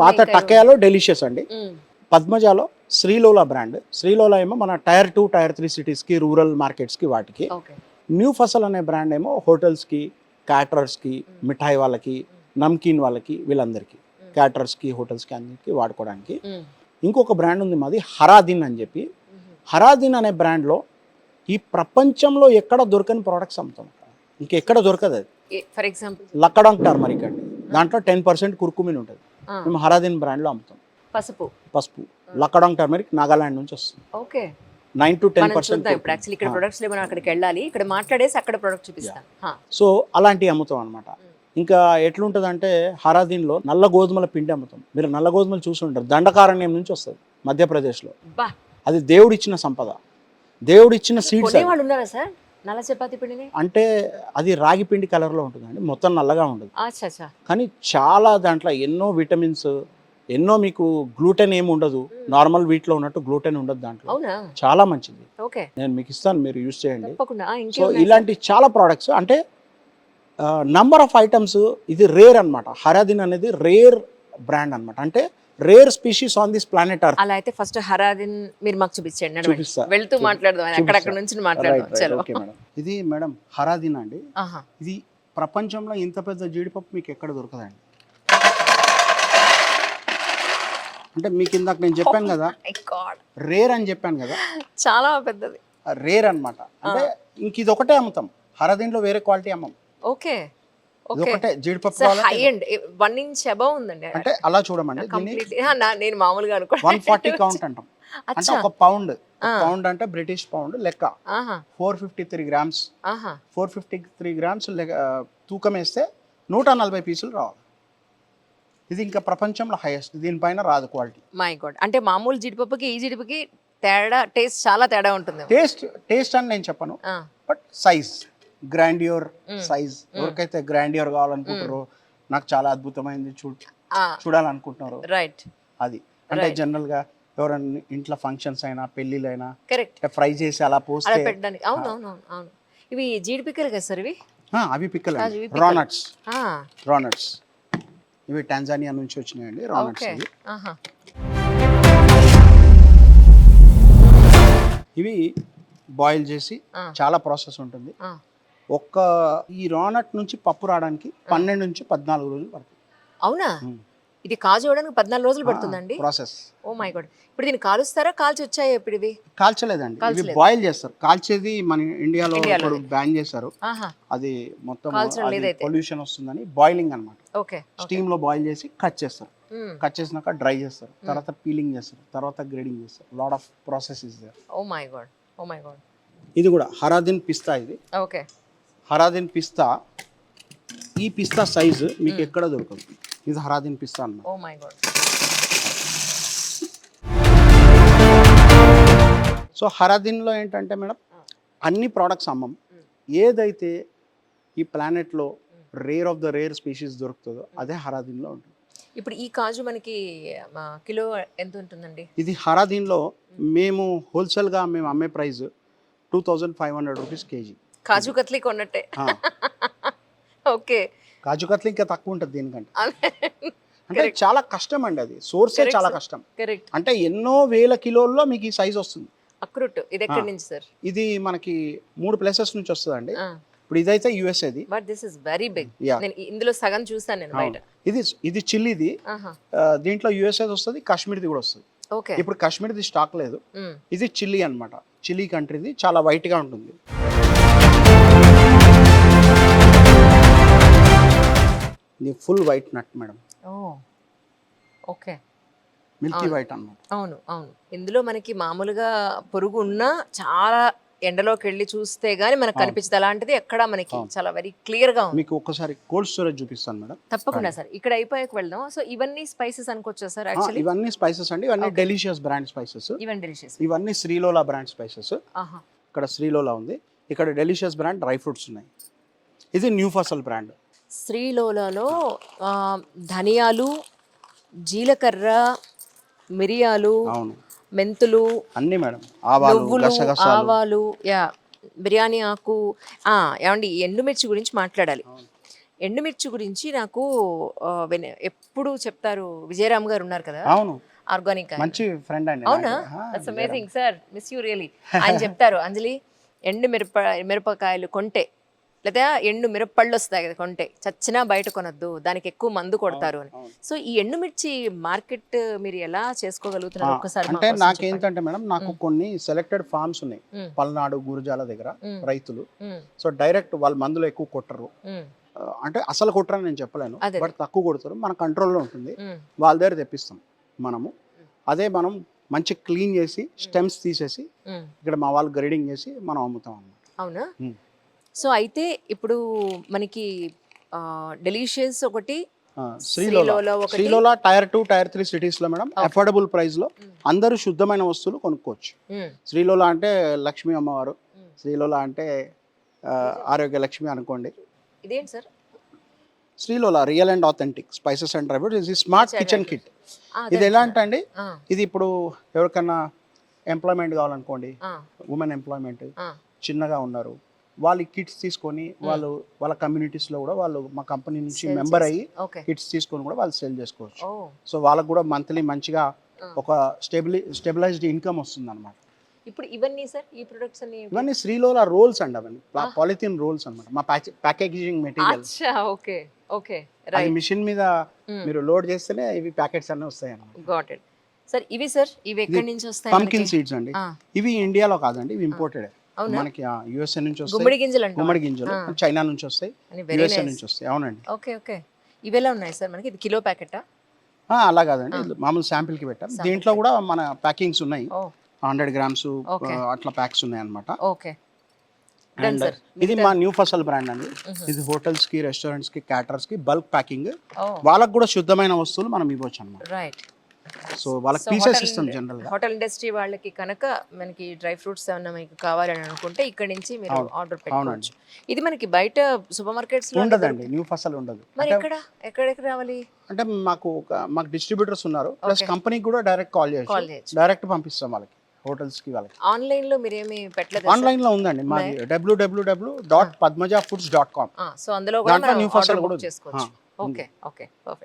పాత టకయాలో డెలిషియస్ అండి. పద్మజాలో శ్రీలోలా బ్రాండ్. శ్రీలోలా ఏమో మన టైర్ 2 టైర్ 3 సిటీస్కి రూరల్ మార్కెట్స్కి వాటికి. న్యూ ఫసల్ అనే బ్రాండ్ ఏమో హోటల్స్కి క్యాటరర్స్కి మిఠాయి వాళ్ళకి నమ్కీన్ వాళ్ళకి వీళ్ళందరికీ క్యాటరర్స్కి హోటల్స్కి అందరికీ వాడుకోవడానికి. ఇంకొక బ్రాండ్ ఉంది మాది హరాదిన్ అని చెప్పి. హరాదిన్ అనే బ్రాండ్లో ఈ ప్రపంచంలో ఎక్కడ దొరకని ప్రోడక్ట్స్ అమ్ముతాం. ఇంకెక్కడ దొరకదు అది. ఫర్ ఎగ్జాంపుల్ లక్కడాంగ్ టర్మరిక్ అండి, దాంట్లో 10% కుర్కుమిన్ ఉంటుంది. మేము హరాదిన్ బ్రాండ్లో అమ్ముతాం. పసుపు లక్కడాంగ్ టర్మరిక్ నాగాలాండ్ నుంచి వస్తుంది. Okay, 9 to 10%. ఇప్పుడు యాక్చువల్లీ ఇక్కడ ప్రొడక్ట్స్ మనం అక్కడికి వెళ్ళాలి, ఇక్కడ మాట్లాడేసి అక్కడ ప్రొడక్ట్ చూపిస్తాం. సో అలాంటివి అమ్ముతాం అనమాట. ఇంకా ఎట్లుంటుంది అంటే హరాదిన్లో నల్ల గోధుమల పిండి అమ్ముతాం. మీరు నల్ల గోధుమలు చూసి ఉంటారు, దండకారణ్యం నుంచి వస్తుంది మధ్యప్రదేశ్లో. అది దేవుడిచ్చిన సంపద, దేవుడిచ్చిన సీడ్స్. నల్ల చపాతీ పిండిని అంటే అది రాగి పిండి కలర్లో ఉంటుందండి, మొత్తం నల్లగా ఉంటుంది. కానీ చాలా దాంట్లో ఎన్నో విటమిన్స్, ఎన్నో మీకు గ్లూటెన్ ఏమి ఉండదు, నార్మల్ వీటిలో ఉన్నట్టు గ్లూటెన్ ఉండదు దాంట్లో. చాలా మంచిది, నేను మీకు ఇస్తాను, మీరు యూజ్ చేయండి. సో ఇలాంటి చాలా ప్రోడక్ట్స్ అంటే నంబర్ ఆఫ్ ఐటమ్స్. ఇది రేర్ అనమాట. హరాదిన్ అనేది రేర్ బ్రాండ్ అనమాట, అంటే rare species on this planet earth. అలా అయితే ఫస్ట్ హరాదిన్ మీరు మాకు చూపించండి, వెళ్తూ మాట్లాడదాం, అక్కడక్కడ నుంచి మాట్లాడదాం. ఇది మేడం హరాదిన్ అండి. ఇది ప్రపంచంలో ఇంత పెద్ద జీడిపప్పు మీకు ఎక్కడ దొరకదండి. అంటే మీకు ఇందాక నేను చెప్పాను కదా రేర్ అని చెప్పాను కదా, చాలా పెద్దది రేర్ అనమాట. అంటే ఇంక ఇది ఒకటే అమ్ముతాం, హరాదిన్లో వేరే క్వాలిటీ అమ్మం. ఓకే, ఒకటే జీడిపప్పు హై ఎండ్ 1 inch అబౌవ్ ఉందండి. అంటే అలా చూడమండి, నేను మామూలుగా 140 కౌంట్ అంటాం. అంటే ఒక పౌండ్ అంటే బ్రిటిష్ పౌండ్ లెక్క 453 గ్రామ్స్. 453 గ్రామ్స్ తూకం వేస్తే 140 పీసులు రావాలి. ఇది ఇంకా ప్రపంచంలో హైయెస్ట్, దీనిపైన రాదు క్వాలిటీ. మై గాడ్, అంటే మామూలు జీడిపప్పుకి ఈ జీడిపప్పుకి తేడా, టేస్ట్ చాలా తేడా ఉంటుంది. టేస్ట్ అని నేను చెప్పను, బట్ సైజ్, గ్రాండియోర్ సైజ్. ఎవరికైతే గ్రాండియోర్ కావాలనుకుంటారో, నాకు చాలా అద్భుతమైంది చూడాలనుకుంటున్నారు, రైట్, అది. అంటే జనరల్ గా ఎవరైనా ఇంట్లో ఫంక్షన్స్ అయినా పెళ్లిలైనా ఫ్రై చేసి అలా పోస్తే. అవును, ఇవి జీడి పిక్కలు కదా సార్? ఇవి అవి పిక్కలు, రానట్స్. ఇవి టాంజానియా నుంచి వచ్చినాయండి రానట్స్. ఇవి బాయిల్ చేసి చాలా ప్రాసెస్ ఉంటుంది. ఒక్క ఈ రానట్ నుంచి పప్పు రావడానికి 12 నుంచి 14 రోజులు పడుతుంది. అవునా? ఇది కాజు అవడానికి 14 రోజులు పడుతుందండి ప్రాసెస్. Oh my God. ఇప్పుడు దీన్ని కాలుస్తారా, కాల్చి వచ్చాయి? ఇప్పుడు ఇవి కాల్చలేదండి, ఇవి బాయిల్ చేస్తారు. కాల్చేది మన ఇండియాలో ఇప్పుడు బ్యాన్ చేశారు, అది మొత్తం పొల్యూషన్ వస్తుందని. బాయిలింగ్ అనమాట, స్టీమ్ లో బాయిల్ చేసి కట్ చేస్తారు. కట్ చేసినాక డ్రై చేస్తారు, తర్వాత పీలింగ్ చేస్తారు, తర్వాత గ్రేడింగ్ చేస్తారు. Lot of process is there. Oh my god. ఇది కూడా హరాదిన్ పిస్తా. ఇది ఓకే, హరాదిన్ పిస్తా. ఈ పిస్తా సైజు మీకు ఎక్కడ దొరకదు. ఇది హరాదిన్ పిస్తా అన్నమాట. Oh my God. సో హరాదిన్లో ఏంటంటే మేడం, అన్ని ప్రోడక్ట్స్ అమ్మం. ఏదైతే ఈ ప్లానెట్లో rare of the rare species దొరుకుతుందో అదే హరాదిన్లో ఉంటుంది. ఇప్పుడు ఈ కాజు మనకి కిలో ఎంత ఉంటుందండి? ఇది హరాదిన్లో మేము హోల్సేల్గా మేము అమ్మే ప్రైస్ 2500 రూపీస్ కేజీ. కాజు కత్లీ కొన్నట్టే. ఓకే, కాజు కత్లీ ఇంకా తక్కువ ఉంటుంది దీనికంటే. అంటే చాలా కష్టం అండి, అది సోర్సే చాలా కష్టం. అంటే ఎన్నో వేల కిలోల్లో మీకు ఈ సైజ్ వస్తుంది. అక్రూట్ ఇది ఎక్కడి నుంచి సార్? ఇది మనకి 3 ప్లేసెస్ నుంచి వస్తుందండి. ఇప్పుడు ఇదైతే యుఎస్ఏది, but this is very big. నేను ఇందులో సగం చూసాను నేను బయట. ఇది చిల్లీది, దీంట్లో యుఎస్ఏది వస్తుంది, కాశ్మీర్ది కూడా వస్తుంది. ఓకే, ఇప్పుడు కాశ్మీర్ది స్టాక్ లేదు. ఇది చిల్లీ అన్నమాట, చిల్లీ కంట్రీది, చాలా వైట్ గా ఉంటుంది. ఇది ఫుల్ వైట్ నట్ మేడం. ఓకే, మిల్కీ వైట్ అన్నమాట. అవును. ఇందులో మనకి మామూలుగా పురుగు ఉన్నా చాలా ఎండలోకి వెళ్ళి చూస్తే గానీ మనకు కనిపించదు. అలాంటిది ఎక్కడ మనకి చాలా వెరీ క్లియర్ గా ఉంది. మీకు ఒకసారి కోల్డ్ స్టోరేజ్ చూపిస్తాను మేడం. తప్పకుండా సార్, ఇక్కడ అయిపోయాక వెళ్దాం. సో ఇవన్నీ స్పైసెస్ అనుకోవచ్చా సార్? యాక్చువల్లీ ఇవన్నీ స్పైసెస్ అండి, ఇవన్నీ డెలిషియస్ బ్రాండ్ స్పైసెస్. ఇవన్నీ శ్రీలోలా బ్రాండ్ స్పైసెస్. ఇక్కడ శ్రీలోలా ఉంది, ఇక్కడ డెలిషియస్ బ్రాండ్ డ్రై ఫ్రూట్స్ ఉన్నాయి. ఇది న్యూ ఫసల్ బ్రాండ్. శ్రీలోలాలో ధనియాలు, జీలకర్ర, మిరియాలు, మెంతులు అన్ని మేడం, ఆవాలు, బిర్యానీ ఆకు. ఏమండి, ఎండుమిర్చి గురించి మాట్లాడాలి. ఎండుమిర్చి గురించి నాకు ఎప్పుడు చెప్తారు, విజయరామ్ గారు ఉన్నారు కదా అవును, ఆర్గానిక్ మంచి ఫ్రెండ్ అండి అవునా? నాకు. That's amazing sir, miss you really. ఆయన చెప్తారు, అంజలి ఎండు మిరపకాయలు కొంటే లేదా ఎండు మిరపళ్ళు వస్తాయి కదా కొంటే, చచ్చినా బయట కొనొద్దు, దానికి ఎక్కువ మందు కొడతారు అని. అవును. సో ఈ ఎండుమిర్చి మార్కెట్ మీరు ఎలా చేసుకోగలుగుతున్నారు ఒక్కసారి అంటే నాకేంటంటే మేడం, నాకు కొన్ని సెలెక్టెడ్ ఫార్మ్స్ ఉన్నాయి పల్నాడు గురజాల దగ్గర రైతులు. సో డైరెక్ట్ వాళ్ళు మందులు ఎక్కువ కొట్టరు, అంటే అసలు కొట్టరని నేను చెప్పలేను, బట్ తక్కువ కొడతారు, మన కంట్రోల్లో ఉంటుంది, వాళ్ళ దగ్గర తెప్పిస్తాం మనము. అదే మనం మంచి క్లీన్ చేసి స్టెమ్స్ తీసేసి ఇక్కడ మా వాళ్ళు గ్రేడింగ్ చేసి మనం అమ్ముతాం అన్నమాట. అవునా? సో అయితే ఇప్పుడు మనకి డెలిషియస్ ఒకటి, శ్రీలోల టైర్ 2 టైర్ 3 సిటీస్ లో మేడం అఫోర్డబుల్ ప్రైస్ లో అందరూ శుద్ధమైన వస్తువులు కొనుక్కోవచ్చు. శ్రీలోల అంటే లక్ష్మీ అమ్మవారు, శ్రీలోల అంటే ఆరోగ్య లక్ష్మి అనుకోండి. ఇదేంటి sir? Srilola real and authentic spices and dry fruits. ఇది స్మార్ట్ కిచెన్ కిట్. ఇది ఎలా అంటే అండి, ఇది ఇప్పుడు ఎవరికన్నా ఎంప్లాయ్మెంట్ కావాలనుకోండి, ఉమెన్ ఎంప్లాయ్మెంట్ చిన్నగా ఉన్నారు, వాళ్ళు కిట్స్ తీసుకొని వాళ్ళు వాళ్ళ కమ్యూనిటీస్లో కూడా వాళ్ళు మా కంపెనీ నుంచి మెంబర్ అయ్యి కిట్స్ తీసుకొని కూడా వాళ్ళు సేల్ చేసుకోవచ్చు. సో వాళ్ళకు కూడా మంత్లీ మంచిగా ఒక స్టెబిలైజ్డ్ ఇన్కమ్ వస్తుంది అనమాట. ఇప్పుడు ఇవన్నీ సార్, ఈ ప్రొడక్ట్స్ అన్ని ఇవన్నీ శ్రీలోల రోల్స్ అండి, అవన్నీ పాలిథిన్ రోల్స్ అనమాట, మా ప్యాకేజింగ్ మెటీరియల్. ఓకే ఓకే, అది మిషన్ మీద మీరు లోడ్ చేస్తేనే ఇవి ప్యాకెట్స్ అన్నీ వస్తాయి అన్నమాట. Got it sir. ఇవి సార్, ఇవి ఎక్కడి నుంచి వస్తాయి? పంకిన్ సీడ్స్ అండి. ఇవి ఇండియాలో కాదండి, ఇవి ఇంపోర్టెడ్. మనకి యుఎస్ఏ నుంచి వస్తాయి. గుమ్మడి గింజలు అంటే గుమ్మడి గింజలు చైనా నుంచి వస్తాయి, యుఎస్ఏ నుంచి వస్తాయి. అవునండి. Okay okay. ఇవి ఎలా ఉన్నాయి సార్ మనకి? ఇది కిలో ప్యాకెటా? అలా కాదండి, మామూలు శాంపిల్ కి పెట్టాం. దీంట్లో కూడా మన ప్యాకింగ్స్ ఉన్నాయి, 100 grams అట్లా ప్యాక్స్ ఉన్నాయి అన్నమాట. ఓకే. అండ్ ఇది మా న్యూ ఫసల్ బ్రాండ్ అండి. ఇది హోటల్స్ కి, రెస్టారెంట్స్ కి, క్యాటరర్స్ కి బల్క్ ప్యాకింగ్, వాళ్ళకి కూడా శుద్ధమైన వస్తువులు మనం ఇవ్వచ్చు అన్నమాట. రైట్. సో వాళ్ళకి పీసెస్ ఇస్తాం జనరల్ గా. హోటల్ ఇండస్ట్రీ వాళ్ళకి కనుక మనకి డ్రై ఫ్రూట్స్ ఏమన్నా మీకు కావాలని అనుకుంటే ఇక్కడ నుంచి మీరు ఆర్డర్ పెట్టుకోవచ్చు. ఇది మనకి బయట సూపర్ మార్కెట్స్ లో ఉండదండి, న్యూ ఫసల్ ఉండదు. మరి ఎక్కడికి రావాలి అంటే మాకు డిస్ట్రిబ్యూటర్స్ ఉన్నారు, ప్లస్ కంపెనీకి కూడా డైరెక్ట్ కాల్ చేయొచ్చు, డైరెక్ట్ పంపిస్తాం వాళ్ళకి, హోటల్స్ కి వాళ్ళకి. ఆన్లైన్ లో మీరేమి పెట్టలేదు? ఆన్లైన్ లో ఉందండి మాది www.padmajafoods.com. సో అందులో కూడా న్యూ ఫసల్ కూడా చేసుకోవచ్చు. Okay okay, perfect.